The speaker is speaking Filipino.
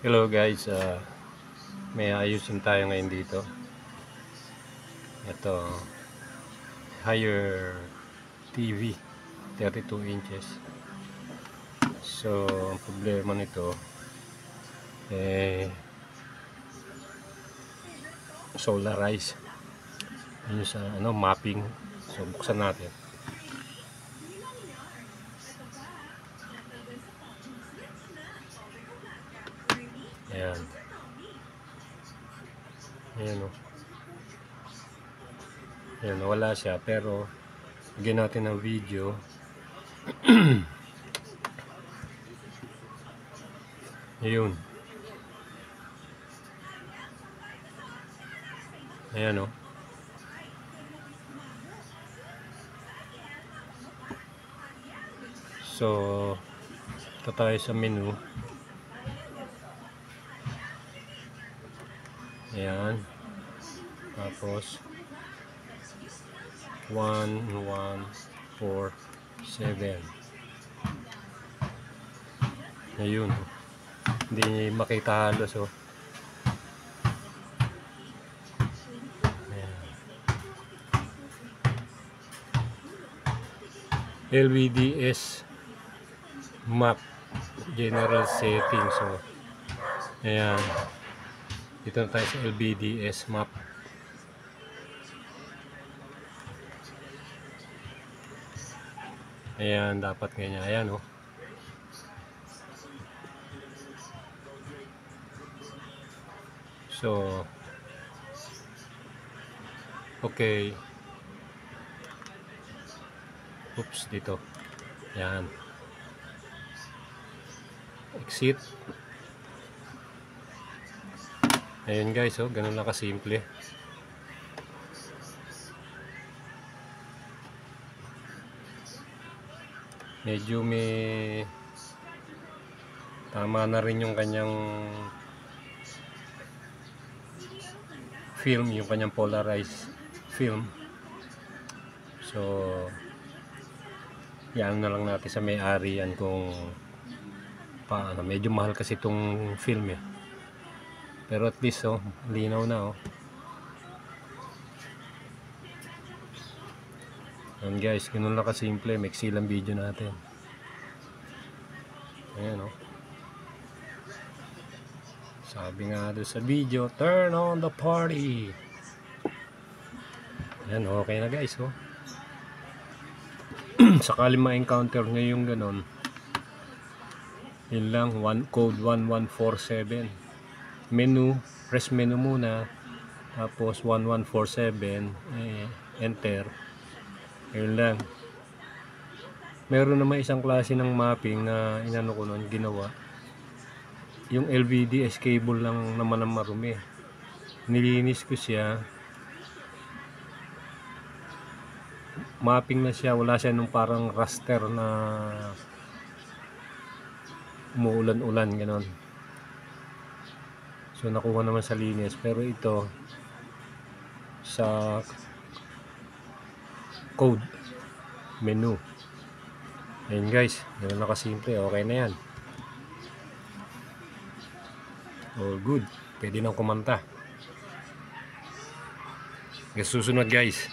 Hello guys, may ayusin tayo ngayon dito. Ito, higher TV, 32 inches. So, ang problema nito, solarize. Yun sa mapping. So, buksan natin. Ayan. Ayan o. Ayan, wala siya. Pero, bigyan natin ng video. Ayun. Ayan o. So, ito tayo sa menu. Ayan. Tapos 1147. Ayun. Hindi makita halos oh. Ayan. LVDS map general settings. So ayan, dito na tayo sa LVDS map. Ayan, dapat ganyan. Ayan oh. So okay. Oops, dito. Ayan. Exit. Ayun guys, oh, ganun lang kasimple. Medyo may tama na rin yung kanyang film, yung kanyang polarized film. So yan na lang natin sa may-ari yan kung paano. Medyo mahal kasi itong film eh. Pero at least oh, linaw na oh. Yan guys, ganun lang kasimple. Maiksi lang video natin. Ayan oh. Sabi nga doon sa video, turn on the party. Ayan, okay na guys oh. Sakali ma-encounter nyo yung ganon, yun lang, code 1147. Menu, press menu muna, tapos 1147, enter. Yun lang. Meron naman isang klase ng mapping na inano ko nun, ginawa. Yung LVDS cable lang naman ang marumi. Nilinis ko siya. Mapping na siya, wala siya nung parang raster na umuulan-ulan ganon. So nakuha naman sa linis, pero ito sa code menu. Ayun guys, ganun na kasimple. Okay na yan, all good, pwede nang kumanta. Susunod guys.